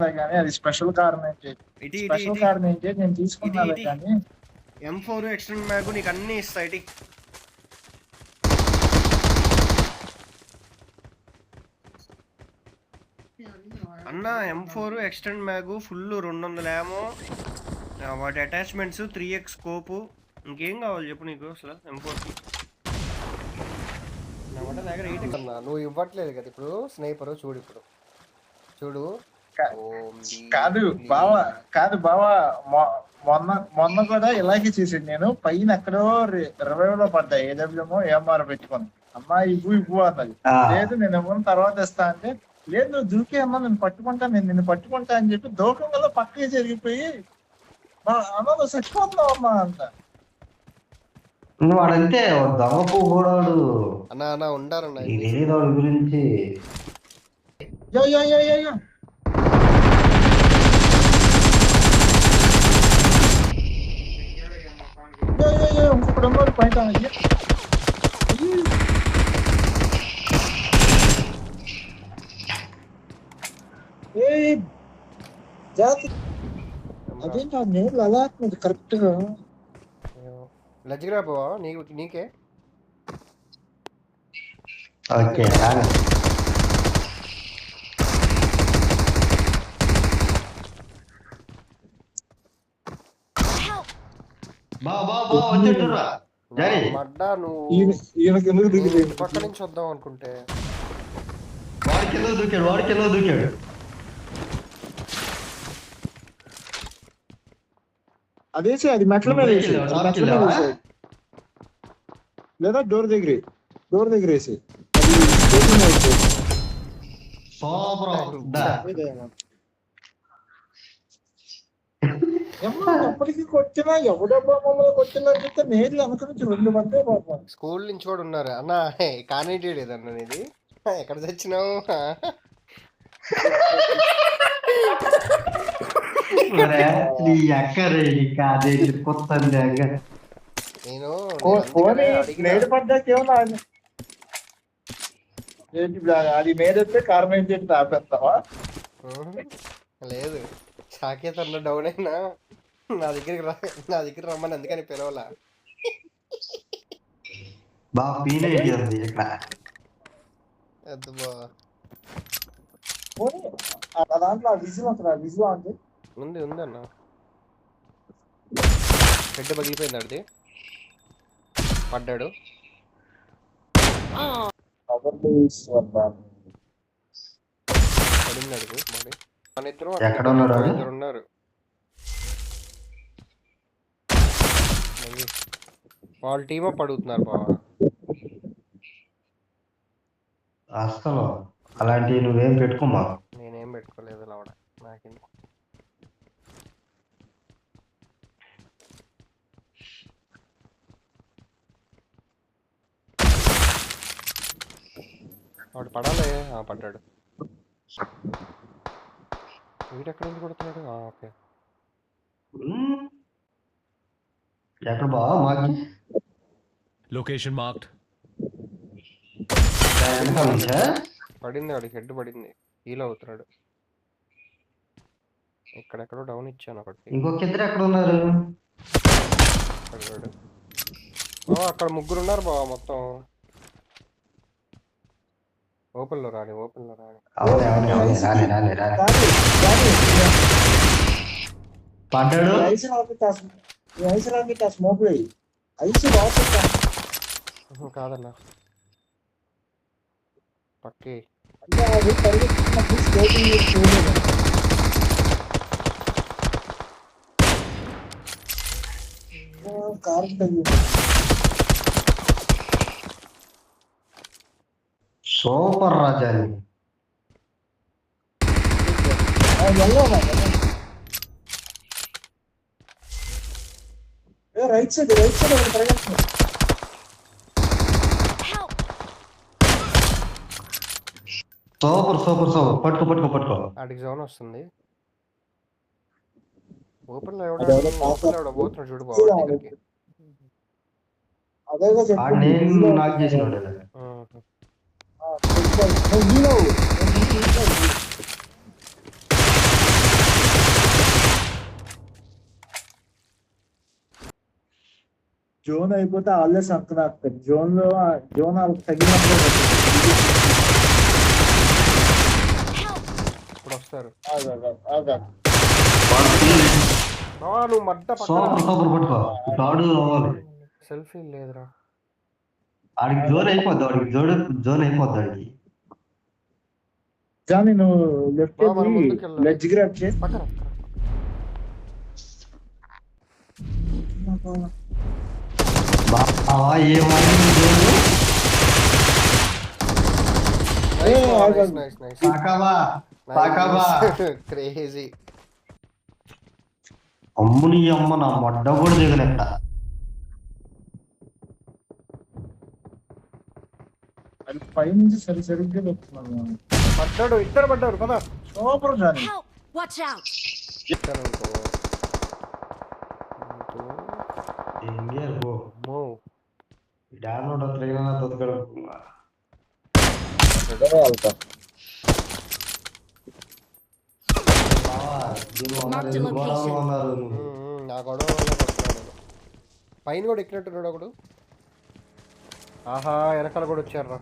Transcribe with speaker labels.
Speaker 1: కానీ అది special car special car నేను తీసుకున్నాను కానీ
Speaker 2: M4 ఎక్స్టెండ్ మ్యాగ్ నీకు అన్ని ఇస్తా ఇటీ. అన్న M4 ఎక్స్టెండ్ మ్యాగ్ ఫుల్ 200 ఏమో, వాటి అటాచ్మెంట్స్ 3x స్కోపు, ఇంకేం కావాలి చెప్పు నీకు అసలు M4కి?
Speaker 3: నువ్వు ఇవ్వట్లేదు కదా ఇప్పుడు స్నైపర్. చూడు ఇప్పుడు చూడు.
Speaker 1: కాదు బావా మొన్న కూడా ఇలాగే చేసాడు. నేను పైన ఎక్కడో రివైవ్ లో పడ్డా, ఏడబ్ల్యూమో ఏఎంఆర్ పెట్టుకుని. అమ్మా ఇవ్వు అన్నది. లేదు నేను ఇవ్వను తర్వాత ఇస్తా అంటే, లేదు నువ్వు దూకే అమ్మా నేను నిన్ను పట్టుకుంటా అని చెప్పి దూకం వల్ల పక్కకి జరిగిపోయి అమ్మ నువ్వు చచ్చిపోతున్నావు అమ్మా అంట.
Speaker 4: నువ్వు వాడంతే దొంగ పోడాడు
Speaker 3: అన్నా ఉండారన్న
Speaker 4: గురించి.
Speaker 1: ఇంకొకటి ఉన్నారు పైన. జాతి అదేంటి ఆ నేర్లు అలా కరెక్ట్ గా
Speaker 3: లజ్జిరా పోవా నీకే.
Speaker 4: ఓకే
Speaker 3: మడ్డా నువ్వు పక్క నుంచి వద్దాం అనుకుంటే
Speaker 4: వాడికి దూకాడు.
Speaker 1: అదేసి అది మెట్ల మీద లేదా డోర్ దగ్గర వేసి ఎప్పటికీ కొట్టినా ఎవడబ్బా మమ్మల్ని కొట్టినా చెప్తే నేర్లు వెనక నుంచి 2 మంది
Speaker 3: స్కూల్ నుంచి కూడా ఉన్నారు అన్న. కానిటేదన్న ఇది ఎక్కడ తెచ్చినావు? నేను
Speaker 1: నేడు పడ్డాకేమో అది నేడైతే కారణం ఏం చెప్పి ఆపేస్తావా?
Speaker 3: లేదు సాకేత్ అన్న డౌన్ అయినా నా దగ్గర రమ్మని అందుకని పిలవలా.
Speaker 1: దాంట్లో విజు అంటే
Speaker 3: ఉంది అన్న. హెడ్ పగిలిపోయింది, అడిది పడ్డాడు. పడింది అడుగు మరి. మన ఇద్దరు ఉన్నారు. వాళ్ళ టీమ్ అప్ అడుగుతున్నారు బావా.
Speaker 4: అసలు అలాంటివి నువ్వేం పెట్టుకోమా.
Speaker 3: నేనేం పెట్టుకోలేదు లవడ నాకెందుకు. వాడు పడాలే. పడ్డాడు. వీడెక్కడ నుంచి కొడుతున్నాడు? ఓకే
Speaker 4: ఎక్కడ బావా మాకి
Speaker 5: లొకేషన్ మార్క్డ్.
Speaker 3: పడింది వాడికి, హెడ్ పడింది. హీల్ అవుతున్నాడు. ఎక్కడెక్కడో డౌన్ ఇచ్చాను ఒకటి.
Speaker 4: ఇంకొక ఇద్దరు ఎక్కడ ఉన్నారు?
Speaker 3: అక్కడ 3 ఉన్నారు బావా మొత్తం. ఓపెన్ లో రాని.
Speaker 4: పడ్డాడు.
Speaker 3: కాదన్నా పక్కే
Speaker 4: సూపర్ రాజాని.
Speaker 1: రైట్ సైడ్
Speaker 4: సూపర్ పట్టుకో.
Speaker 3: ఆడికి జోన్ వస్తుంది. ఓపెన్ లో ఎవడో పోతున్నాడు చూడు బాబు.
Speaker 4: నేను నాకు చేసినాడు.
Speaker 1: జోన్ అయిపోతే వాళ్ళే సంతనాస్తారు. జోన్ వాళ్ళకి తగినప్పుడు
Speaker 3: ఇప్పుడు వస్తారు. నువ్వు మడ్డ
Speaker 4: సూపర్ సూపర్ పట్టుకో. తాడు రావాలి.
Speaker 3: సెల్ఫీ లేదురా.
Speaker 4: ఆడికి జోన్ అయిపోద్ది. వాడికి జోన్ అయిపోద్ది ఆడికి.
Speaker 1: జాని నువ్వు లెఫ్ట్
Speaker 3: మనం ముందుకు వెళ్ళాలి.
Speaker 1: లెడ్జ్ గ్రాబ్ చేసి
Speaker 3: పక్కన
Speaker 4: బావా ఏ వాడిని జోను పాకావా పాకావా.
Speaker 3: క్రేజీ.
Speaker 4: అమ్ముని అమ్మ నా మొడ్డ కూడా దిగనెక్క.
Speaker 1: అది పైనుంచి సరిగ్గా వస్తున్నాను.
Speaker 3: పడ్డాడు. ఇద్దరు పడ్డారు కదా.
Speaker 1: సూపర్ జాని.
Speaker 6: Help! Watch out!
Speaker 3: ఇద్దరు అనుకో.
Speaker 4: ఏం చేయాలి
Speaker 3: అమ్మో.
Speaker 4: డాన్ ట్రైన్ తొక్కడం.
Speaker 3: నా గొడవ వల్ల కొట్టున్నాడు. పైన కూడా ఎక్కినట్టున్నాడు ఒకడు. ఆహా వెనకాల కూడా వచ్చారు.